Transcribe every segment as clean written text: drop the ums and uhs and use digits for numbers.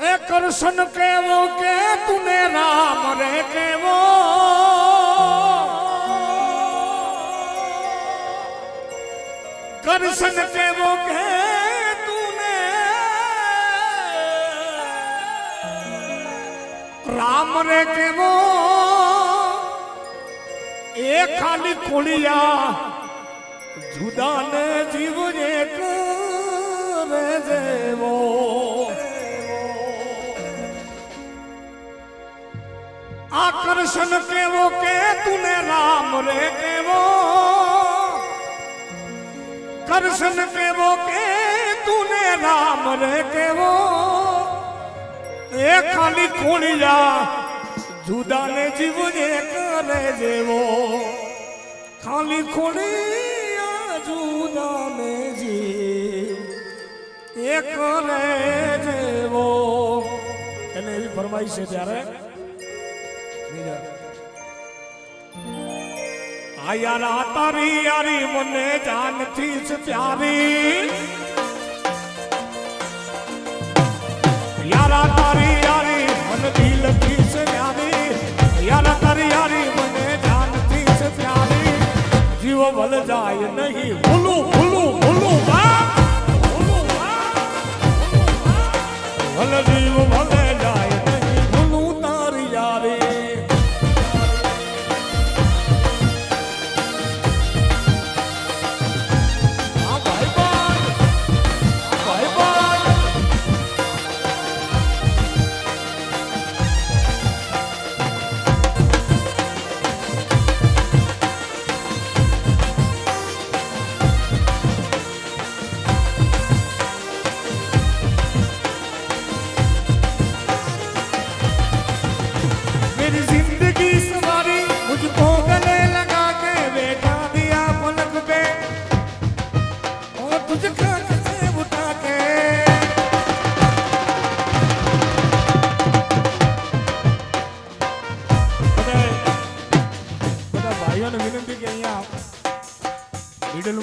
ए कृष्ण केवो के तूने राम रे केवो कृष्ण केवो के तूने राम रे केवो ए खाली कुड़िया जुदा ने जीव एक रे देवो आकर्षण केवो के तूने राम रे केवो कर्षण केवो के तूने राम रे केवो ए खाली खोलिया जुदा ने जीव जे करे जेवो खाली खोलिया जुदा ने जीव ए करे जेवो એને એવી ફરમાઈ છે ત્યારે આ યારા તારી યારી મને જાનથી જ પ્યારી યારા તારી યારી મને દિલથી જ પ્યારી યારા તારી યારી મને જાનથી જ પ્યારી જીવ વલ જાય નહીં ભૂલું ભૂલું ભૂલું વલ જીવ વલે જાય નહીં ભૂલું તારી યારી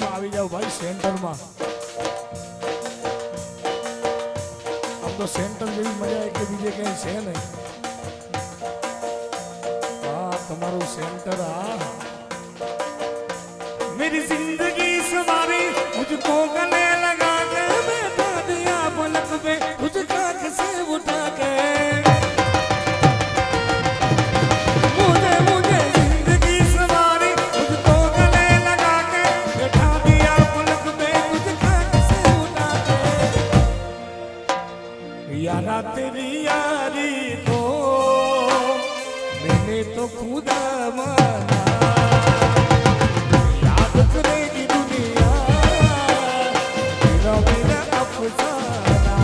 આવી જાવ ભાઈ સેન્ટરમાં આમ તો સેન્ટર જેવી મજા કે બીજે કઈ છે નહીં હા તમારું સેન્ટર આ मेरी जिंदगी सवारी मुझको गले लगा के बैठा दिया पलक पे तुझको कैसे उठा के यारा तेरी यारी को मैंने तो खुदा माना याद करेगी दुनिया मेरा मेरा अफसाना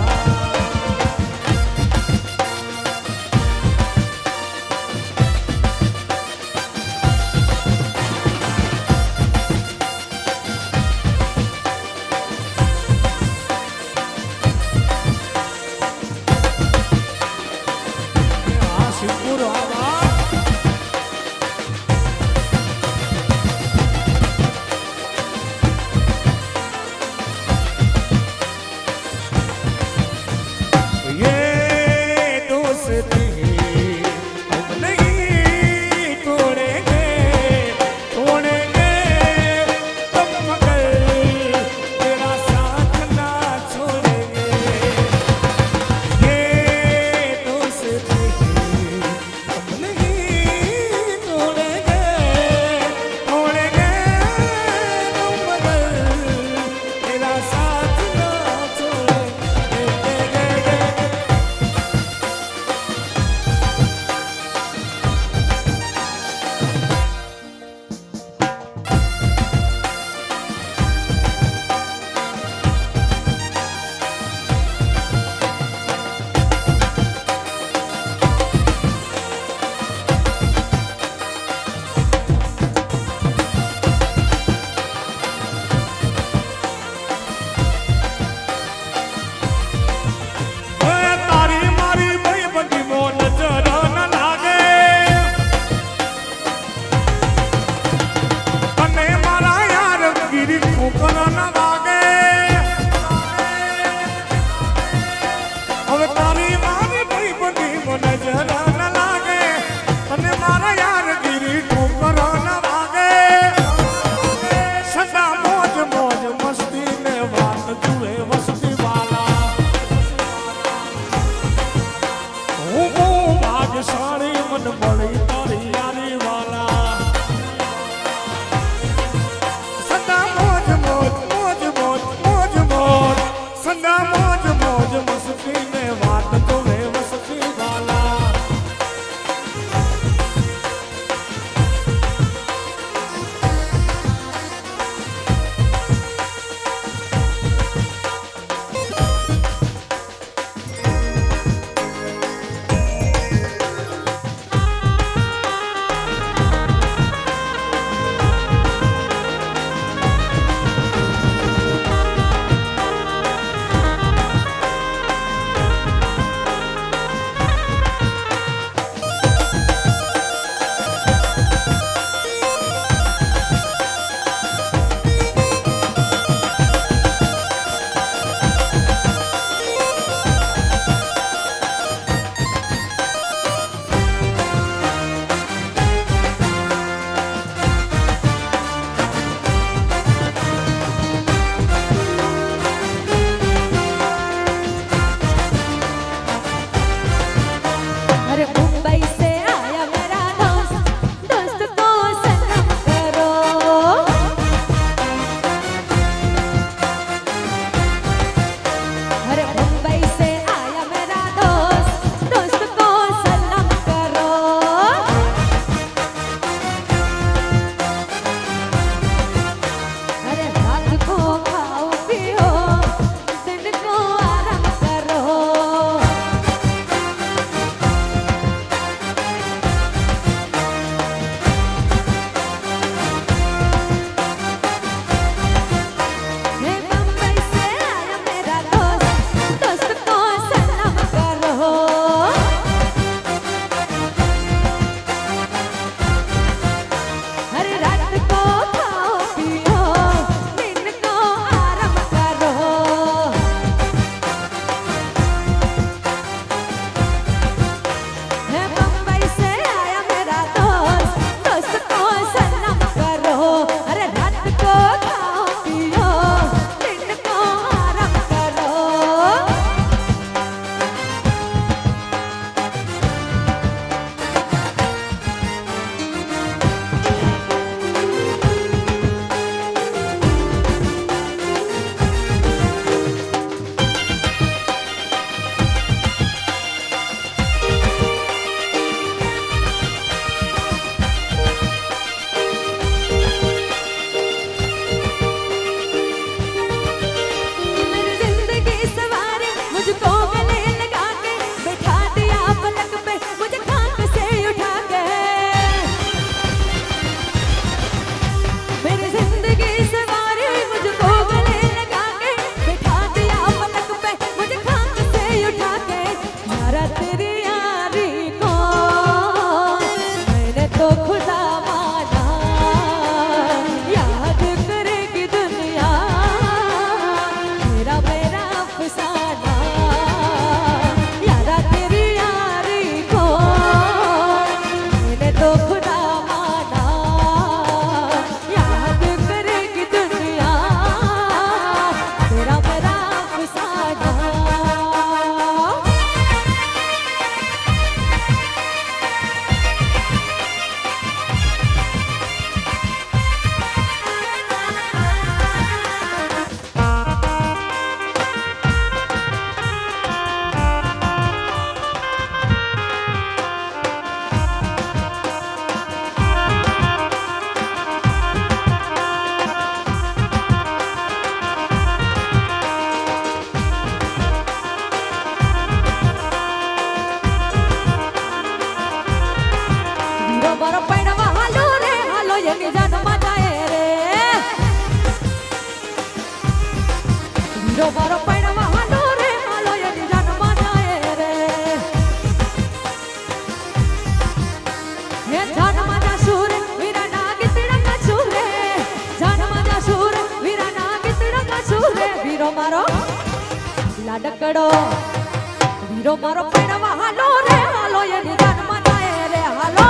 મારો પડવા હાલો રે હાલો એની જાનમાં જાય રે હાલો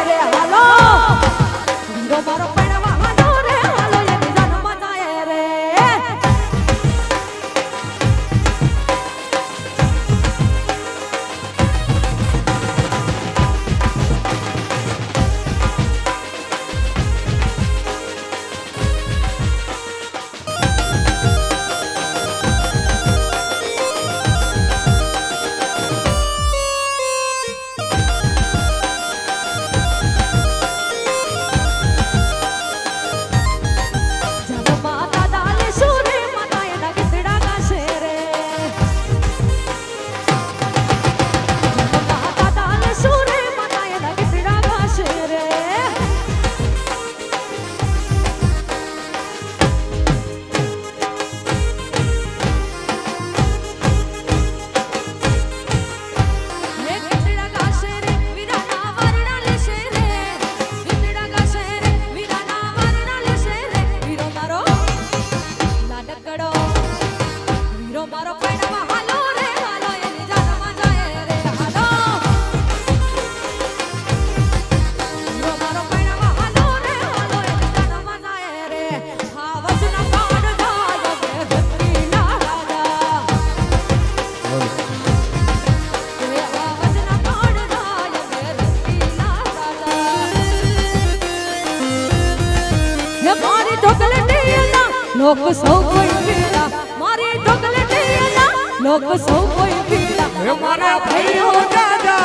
રે હાલો વીરો મારો પડવા હાલો રે હાલો એની જાનમાં જાય રે लोग सौ कोई पीला मारी ढोकले लोग सौ कोई पीला हमारा भाइयों दादा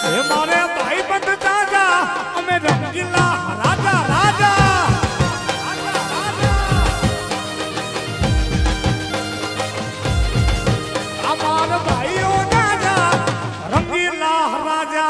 हमारे भाई बंद दादा हमें रंगीला राजा राजा हमारे भाइयों दादा रंगीला राजा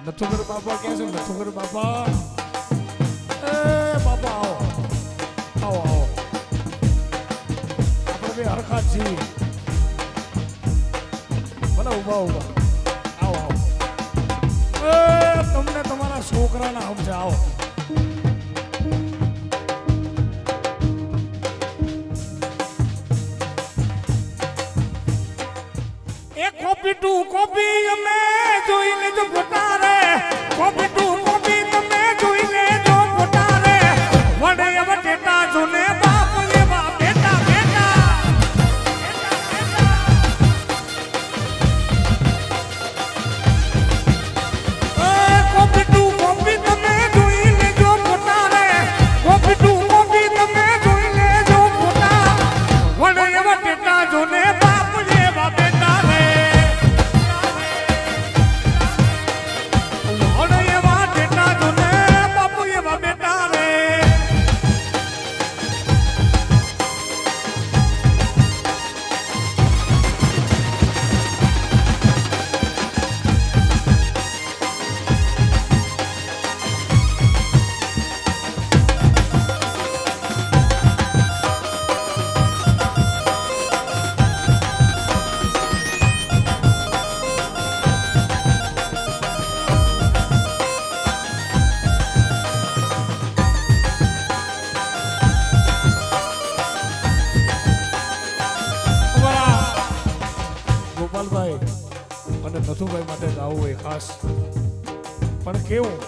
नथुगर बाबा कैसे नथुगर बाबा ए बाबा आओ आओ आओ આપણે બે હરખા છીએ ભલે ઉભા ઉભા આવો આવો એ તમને તમારા છોકરાના સમજાવો એક કોપી ટુ કોપી અમે જોઈને જો ફોટા રે કોપી ટુ કોપી તમે જોઈને જો ફોટા રે વડે વટેટા જોને બાપ એવા બેટા બેટા કોપી ટુ કોપી તમે જોઈને જો ફોટા રે કોપી ટુ કોપી તમે જોઈને જો ફોટા વડે વટેટા જોને બાપ એવા બેટા રે ગોપાલભાઈ અને નથુભાઈ માટે ગાવું હોય ખાસ પણ કેવું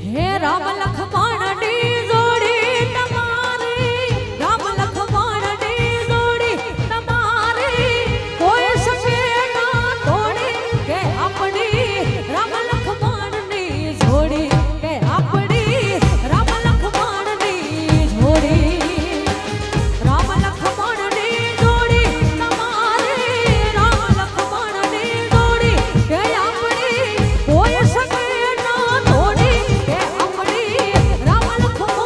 હે રામ લખમણની જોડી તમારી રામ લખમણની જોડી તમારી કોઈ શકે ના તોડી કે આપણી રામ લખમણની જોડી કે આપણી રામ લખમણની જોડી રામ લખમણની જોડી તમારી રામ લખમણની જોડી કે આપણી કોઈ શકે ના તોડી કે આપણી રામ લખમણ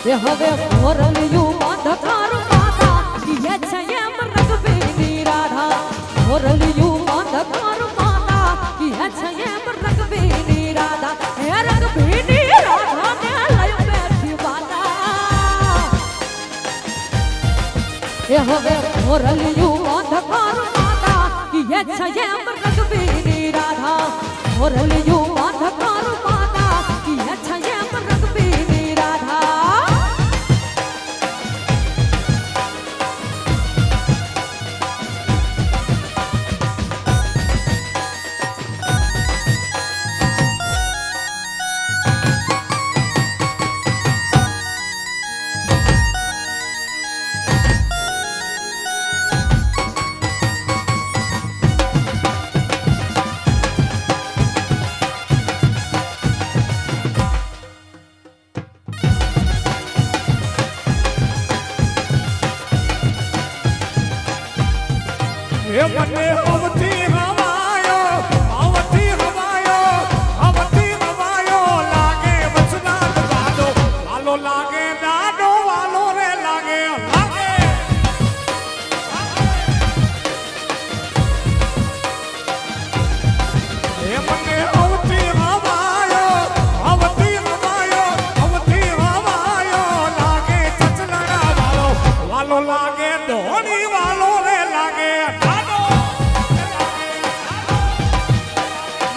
એ હવે મોરલિયું અંધકાર માતા ઈયે છે એમ રઘુવીરની રાધા મોરલિયું અંધકાર માતા ઈયે છે એમ રઘુવીરની રાધા હે રઘુવીરની રાધા ને લઈ બેઠી માતા એ હવે મોરલિયું અંધકાર માતા ઈયે છે એમ રઘુવીરની રાધા મોરલિયું અંધકાર માતા ઈયે છે એમ રઘુવીરની રાધા એ મને અવથી હવાયો અવથી હવાયો અવથી હવાયો લાગે વચનાથ વાલો વાલો લાગે દાડો વાલો રે લાગે લાગે એ મને અવથી હવાયો અવથી હવાયો અવથી હવાયો લાગે ચચલડા વાલો વાલો લાગે ધોણી વાલો રે લાગે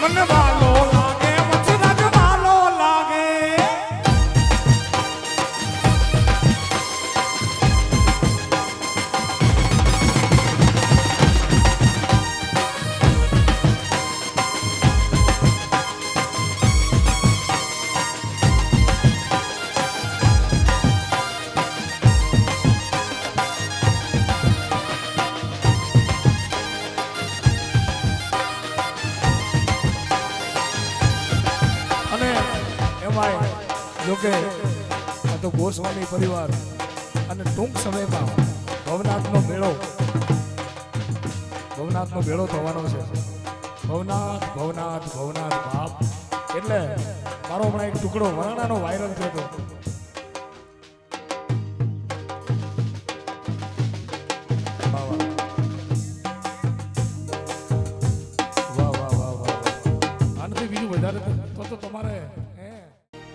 મને વાલો લાગે વચનાથ વાલો લાગે અને એમાંય જોકે આ તો ગોસ્વામી પરિવાર અને ટૂંક સમયમાં ભવનાથનો મેળો થવાનો છે. ભવનાથ ભવનાથ ભવનાથ બાપ એટલે મારો હમણાં એક ટુકડો વરાણાનો વાયરલ થયો હતો.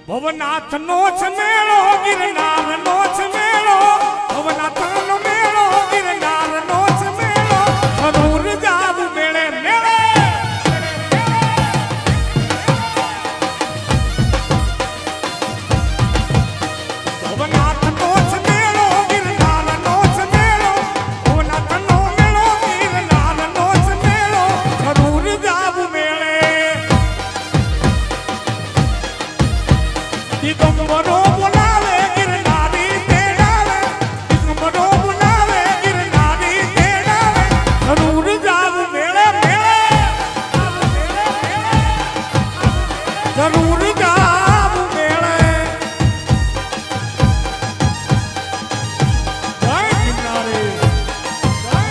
ભવનાથ નો છે મેળો ગિરનાર નો છે મેળો ભવનાથ નો મેળો ગિરનાર નો છે મેળો જરૂર જાવું મેળે મેળે ભવનાથ નો છે મેળો ગિરનાર નો છે મેળો ભવનાથ નો મેળો ગિરનાર નો છે મેળો જરૂર જાવું મેળે દિગંબરો બોલાવે ગિરનારી તેડાવે દિગંબરો બોલાવે ગિરનારી તેડાવે જરૂર જાવું મેળે મેળે જરૂર જાવું મેળે જય ગિરનારી જય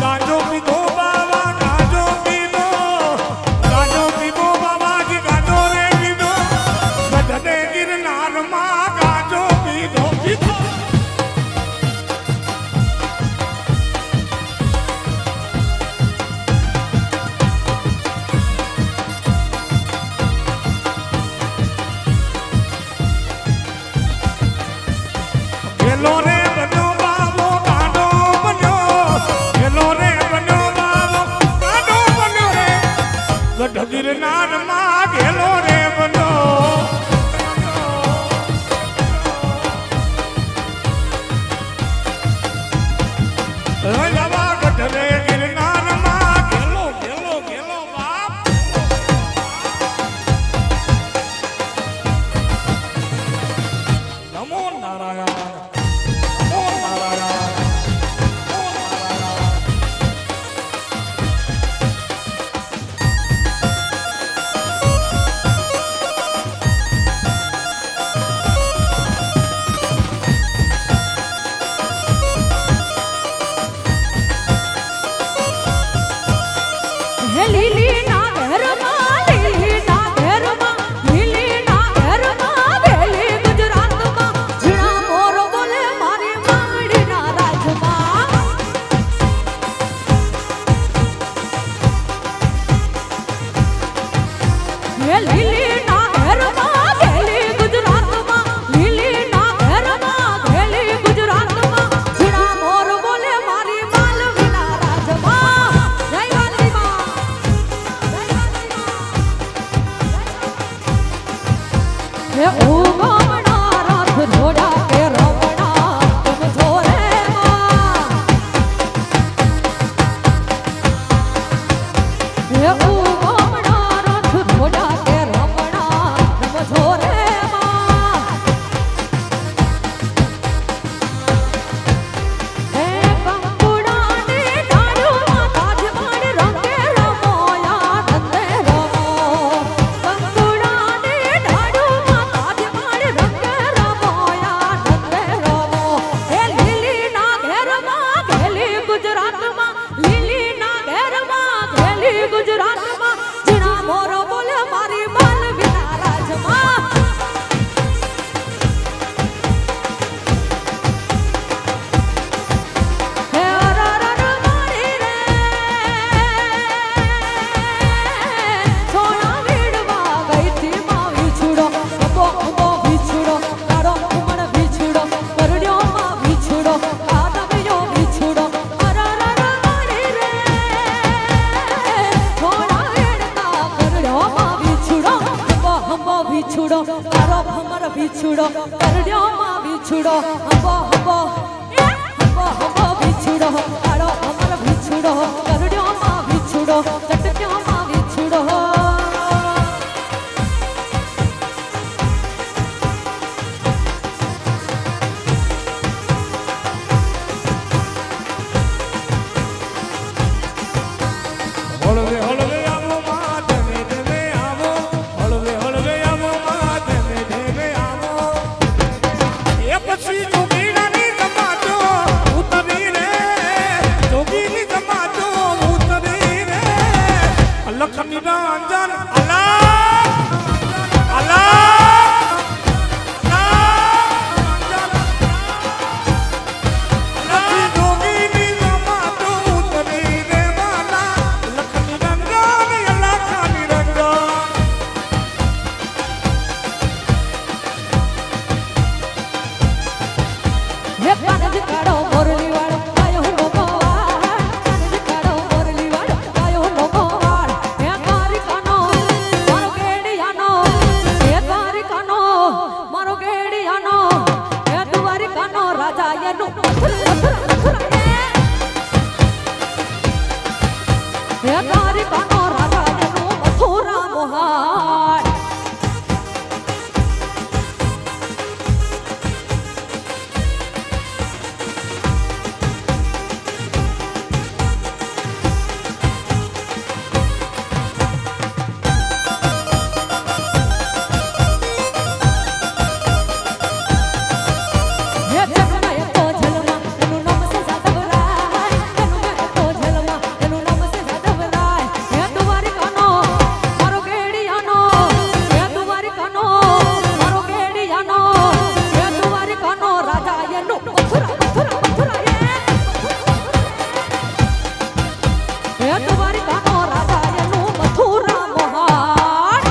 ગાજો પીધો બાવા ગાજો પીધો ગાજો પીધો બાવાજી ગાજો રે પીધો ગઢડે ગિરનારમાં ગાજો પીધો પીધો ગેલો રે બન્યો બાવો ગાડો બન્યો ગેલો રે બન્યો બાવો ગાડો બન્યો રે ગઢ ગિરનારમાં ગેલો રે બન્યો રવા ગઢ રે ગિરનારમાં ગેલો ગેલો ગેલો બાપ નમો નારાયણ નમો નારાયણ ભીછુડો હંબો હંબો હંબો હંબો ભીછુડો કાળો અમારો ભીછુડો ગરુડ્યોમાં ભીછુડો ચટક્યોમાં ભીછુડો હળવે હળવે આવો માં ધમે ધમે આવો હળવે હળવે આવો માં ધમે ધમે આવો એ પછી જોગીરાની જમાતો ઉતરી રે જોગીની જમાતો ઉતરી રે લખની રંજન અલા અલા જોગીની જમાતો ઉતરી રે માલા લખની રંજન અલા ખાની રંજન હે પાનજ કાળો મોરલી વાળો આયો નો ગોવાળ પાનજ કાળો મોરલી વાળો આયો નો ગોવાળ હે દ્વારિકાનો મારો ગેડિયાનો હે દ્વારિકાનો મારો ગેડિયાનો હે દ્વારિકાનો રાજા એનું હે દ્વારિકાનો રાજા એનું મથુરા મોહાળ હે જગમય તો જલમાં એનું નામ છે સાધવરાય જગમય તો જલમાં એનું નામ છે સાધવરાય હે દ્વારિકાનો મારો ગેડિયાનો હે દ્વારિકાનો મારો ગેડિયાનો હે દ્વારિકાનો રાજા એનું મથુરા મથુરા મથુરા હે દ્વારિકાનો રાજા એનું મથુરા મોહાળ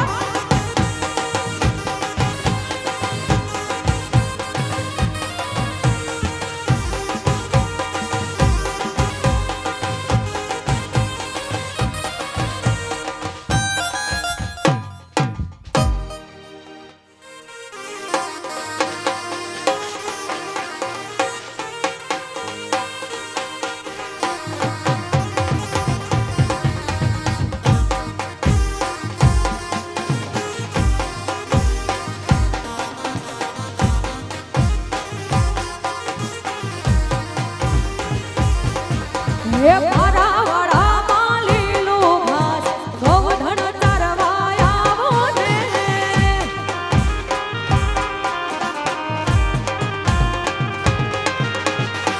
હે પારાવાડામાં લીલું ઘાસ ગોવર્ધન ચરવા આવો ને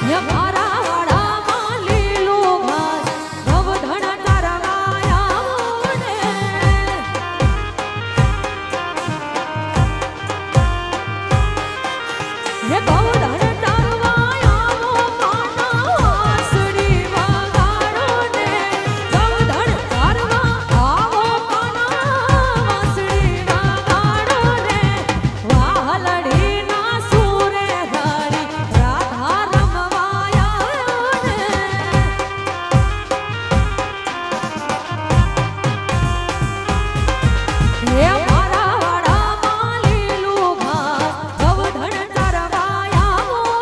હે પારાવાડામાં લીલું ઘાસ ગોવર્ધન ચરવા આવો ને હે ગોવર્ધન ચરવા આવો કાના વાંસળી વગાડો ને ગોવર્ધન ચરવા આવો કાના વાંસળી વગાડો ને વાહલડીના સૂરે ઘડી રાધા રમવા આવ્યો ને હે પારાવાડામાં લીલું ઘાસ ગોવર્ધન ચરવા આવો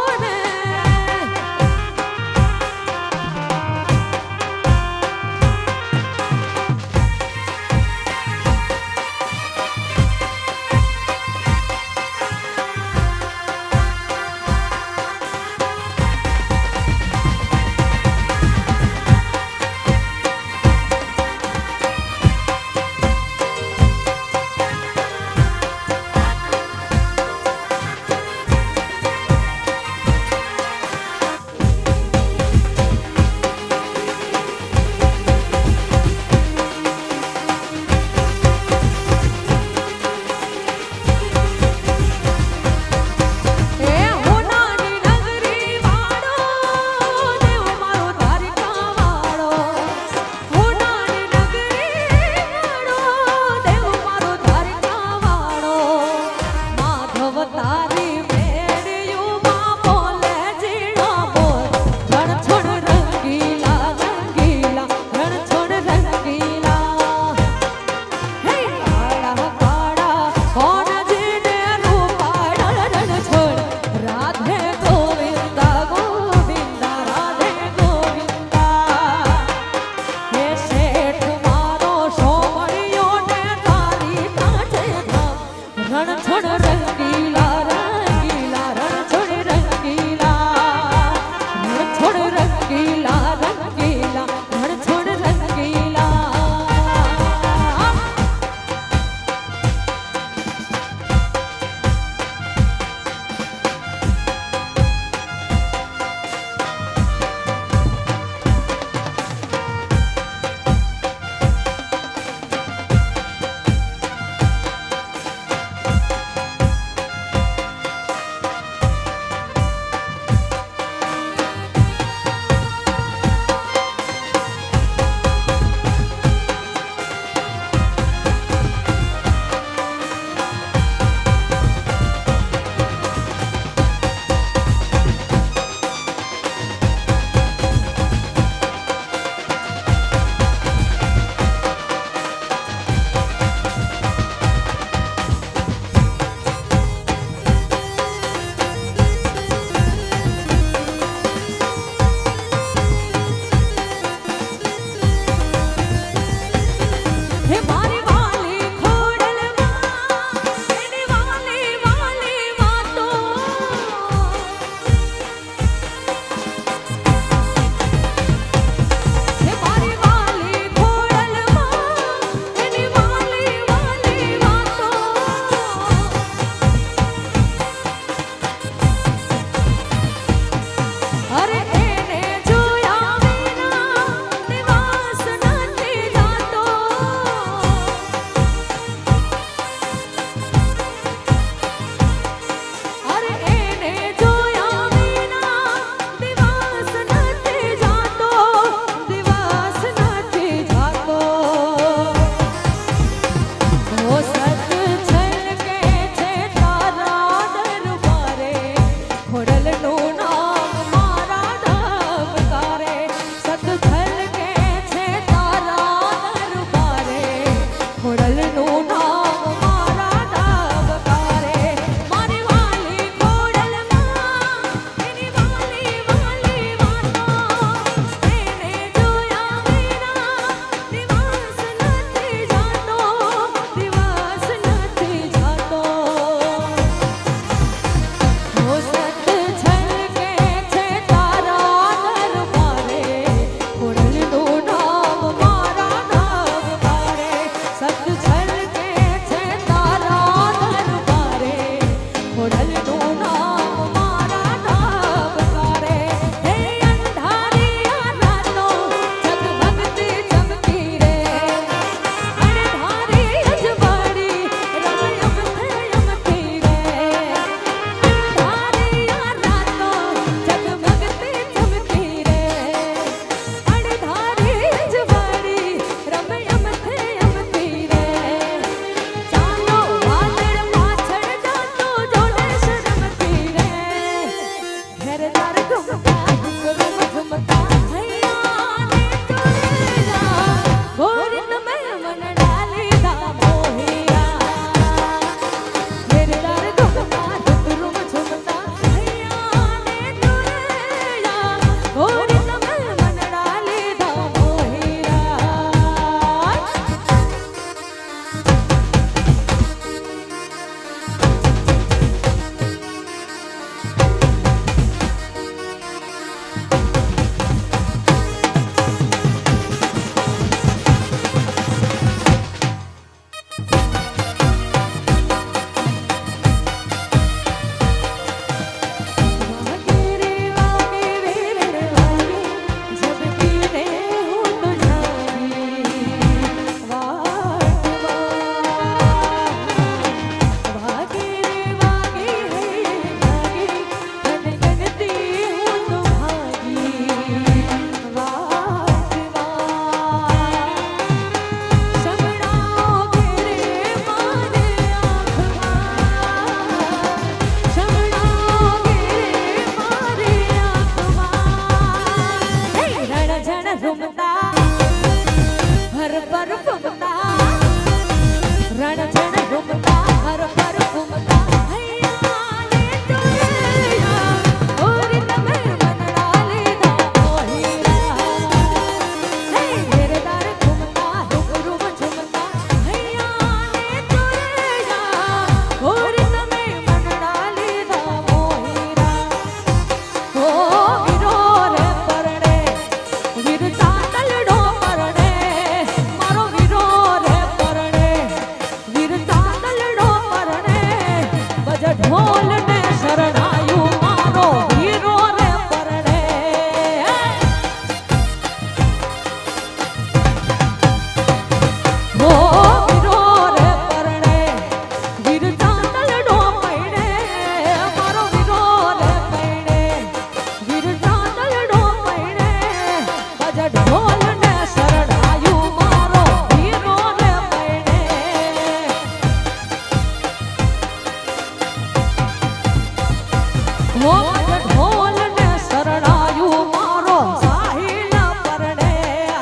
ઢોલ ઢોલ ને શરણાયું મારો સાહિલ પરણે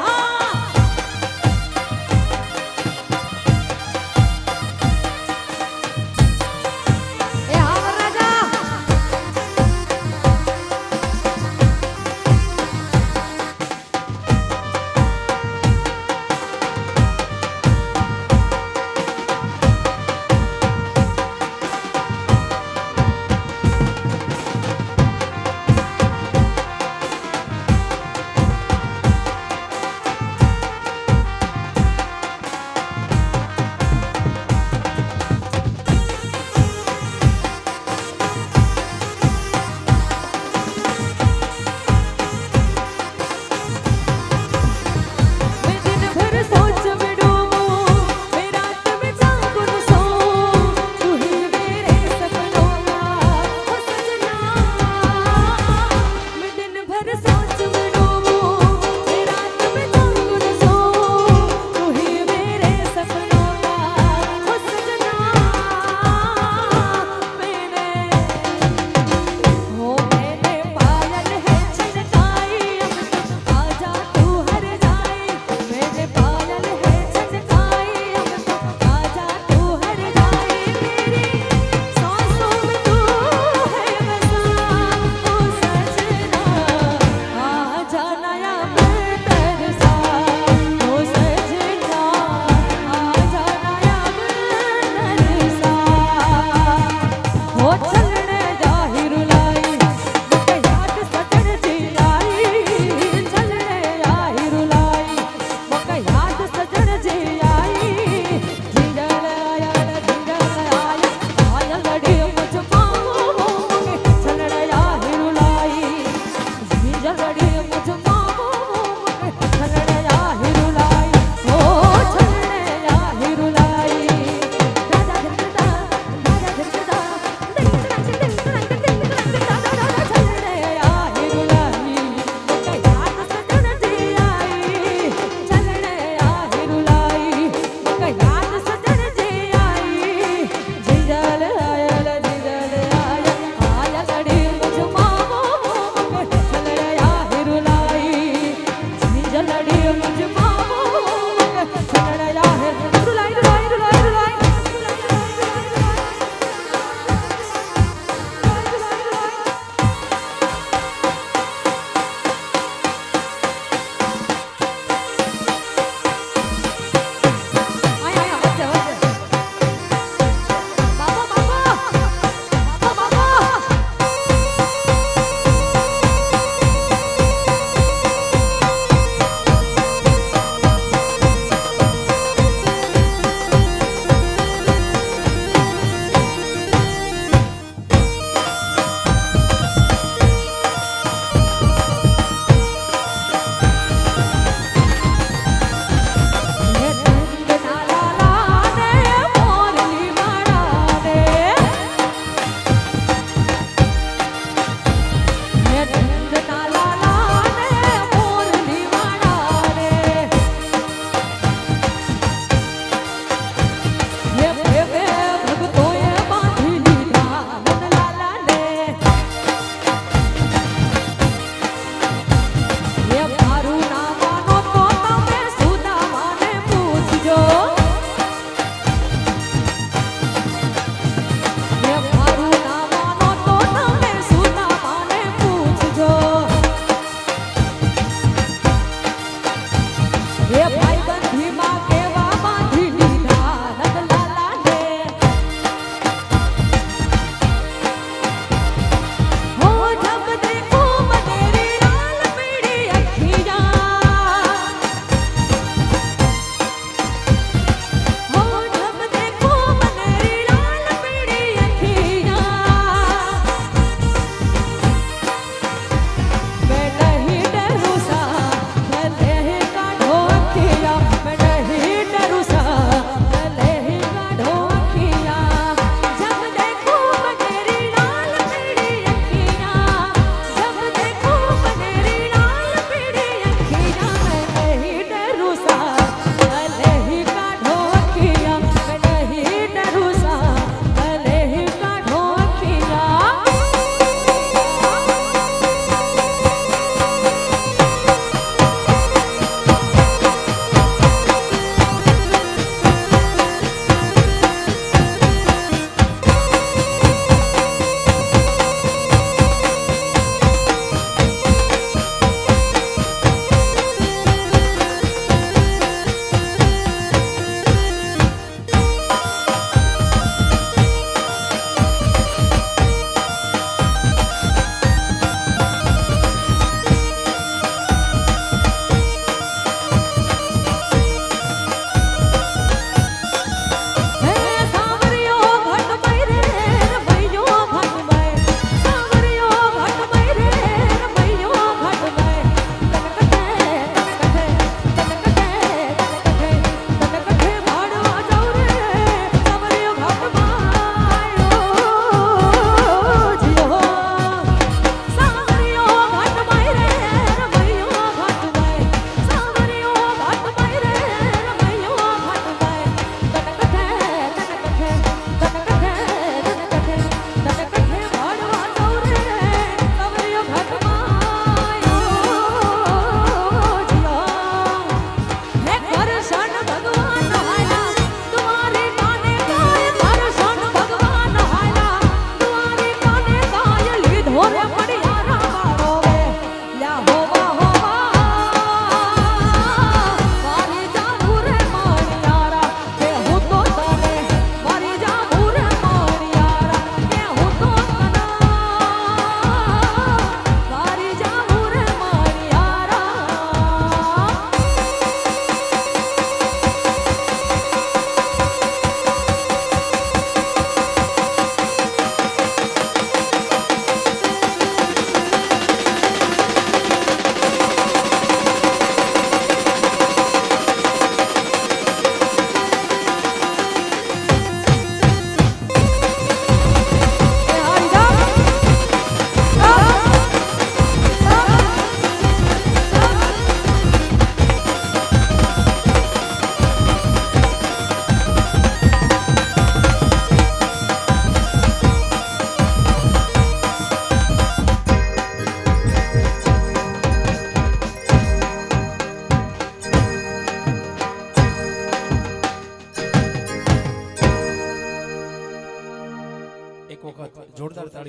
હા એ આવ રાજા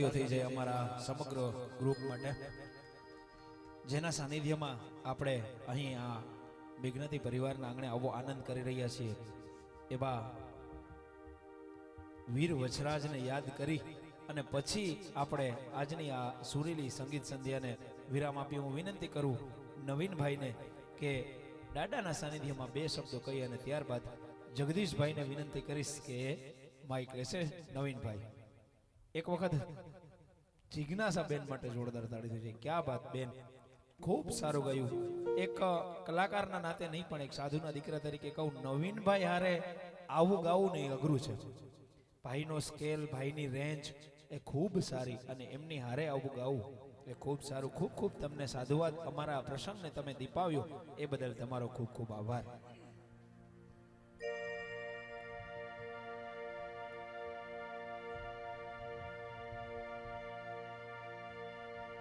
તાળીઓ થઈ જાય અમારા સમગ્ર ગ્રુપ માટે, જેના સાનિધ્યમાં આપણે અહીં આ મેઘનદી પરિવારના આંગણે આવો આનંદ કરી રહ્યા છીએ. એવા વીર વચરાજને યાદ કરી અને પછી આપણે આજની આ સુરીલી સંગીત સંધ્યાને વિરામ આપી. હું વિનંતી કરું નવીનભાઈને કે દાદાના સાનિધ્યમાં 2 શબ્દો કહી અને ત્યારબાદ જગદીશભાઈને વિનંતી કરીશ કે માઈક લેશે. નવીનભાઈ એક વખત જિજ્ઞાસા બેન માટે જોરદાર તાળી થઈ જાય. ક્યાં વાત બેન, ખૂબ સારું ગાયું. એક કલાકારના નાતે નહીં પણ એક સાધુના દીકરા તરીકે કહું, નવીનભાઈ હારે આવું ગાવું નહીં અઘરું છે. ભાઈનો સ્કેલ, ભાઈની રેન્જ એ ખૂબ સારી અને એમની હારે આવું ગાવું એ ખૂબ સારું. ખૂબ ખૂબ તમને સાધુવાદ. અમારા પ્રસંગને તમે દીપાવ્યો એ બદલ તમારો ખૂબ ખૂબ આભાર.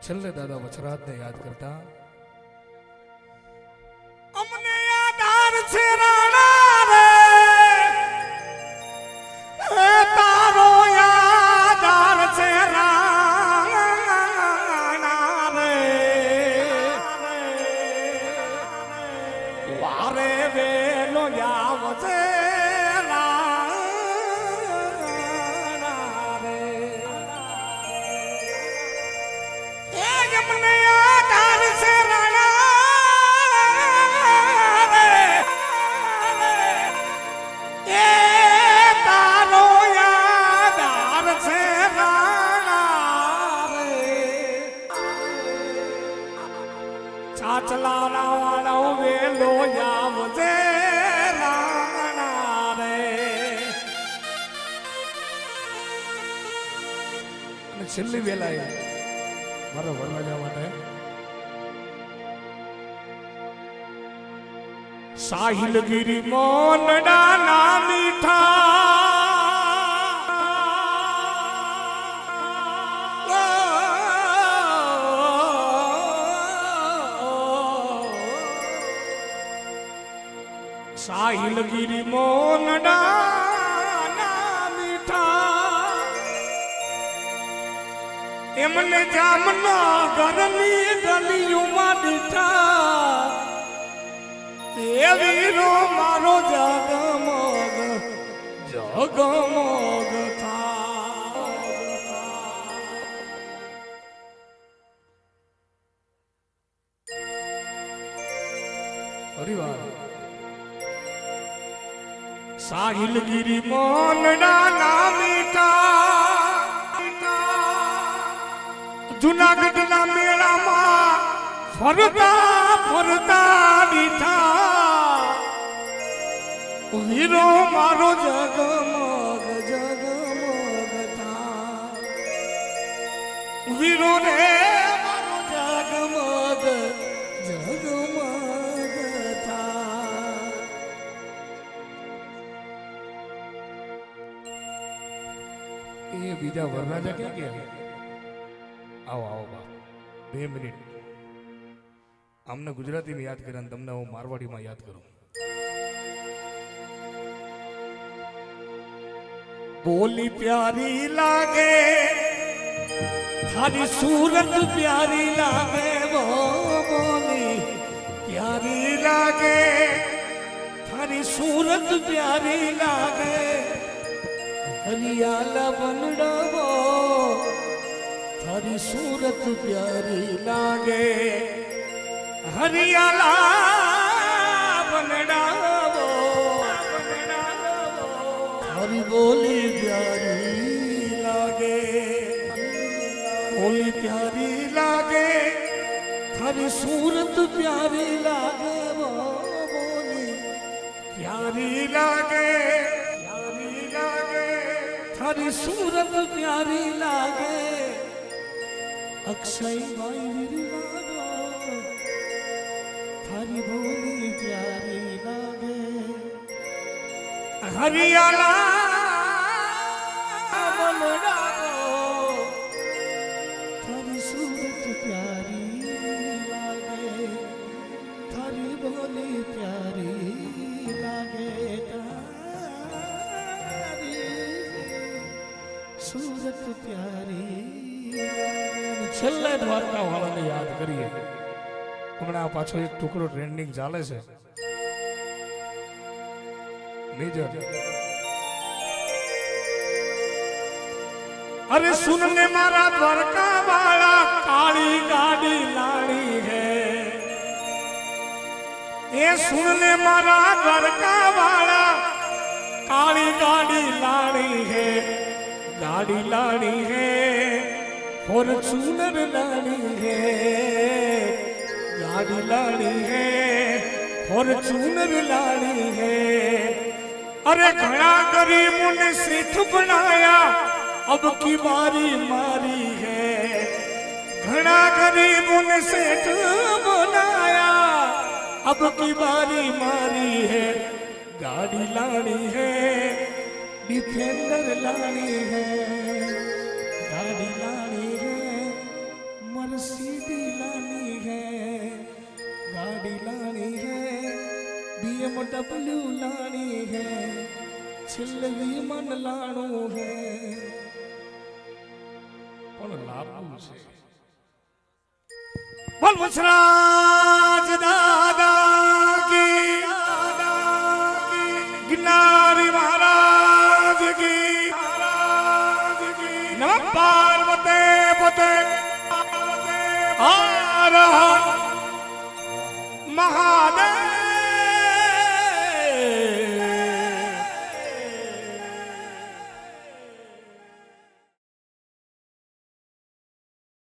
છેલ્લે દાદા વચરાજને યાદ કરતા અમને યાદાર છે રાણા રે, એ તારો યાદાર છે રાણા રે, વારે વેલો આવજે રાણા રે. એ અમને યાદાર છે ચાચલા વાળો વેલો આવજે રાણા રે. અને છેલ્લી વેલાએ મારા વરરાજા માટે સાહિલગીરી મોનડા ના મીઠા સાહિલગીરી મોનડા ના મીઠા એમને જામના ઘરની ગલીઓમાં દીઠા એ વીરો મારો જગમગ જગમગ થા. પરિવાર સાહિલગીરી મોનડા ના મીઠા જુનાગઢના મેળામાં ફરતા ફરતા દીઠા વીરો મારો જગમગ જગમગ થા. વીરો રે મારો જગમગ જગમગ થા. એ બીજા વરરાજા ક્યાં ગયા? આવો આવો બા, 2 મિનિટ. આમને ગુજરાતીમાં યાદ કર્યા અને તમને હું મારવાડીમાં યાદ કરું. બોલી પ્યારી લાગે थारी सूरत प्यारी लागे वो बोली प्यारी लागे थारी सूरत प्यारी लागे हरियाला बनड़ा वो थारी सूरत प्यारी लागे हरियाला बनड़ा वो थारी बोली प्यारी लागे बोली प्यारी लागे थारी सूरत प्यारी लागे वो बोली प्यारी लागे थारी सूरत प्यारी लागे अक्षय भाई विरलागो थारी बोली प्यारी लागे हरियाला बनडागो थारी सूरत प्यारी लागे थारी बोली प्यारी लागे तारी सूरत प्यारी છેલ્લે દ્વારકા વાળાને યાદ કરીએ. હમણાં પાછો એક ટુકડો ટ્રેન્ડિંગ ચાલે છે. મેજર अरे सुन ले मारा द्वारका वाला काली गाड़ी लाड़ी है ये सुन ले मारा द्वारका वाला काली गाड़ी लाड़ी है गाड़ी लाड़ी है फॉर्च्यूनर लाड़ी है गाड़ी लाड़ी है फॉर्च्यूनर लाड़ी है अरे घड़ा गरीबों ने सेठ बनाया अब की बारी मारी है घना गरीबों ने सेठ बनाया अब की बारी मारी है गाड़ी लानी है डिफेंडर लानी है गाड़ी लानी है मर्सिडीज लानी है गाड़ी लानी है BMW लानी है छिल्लवी मन लाणो है પણ લાભ છે. बोल वसरा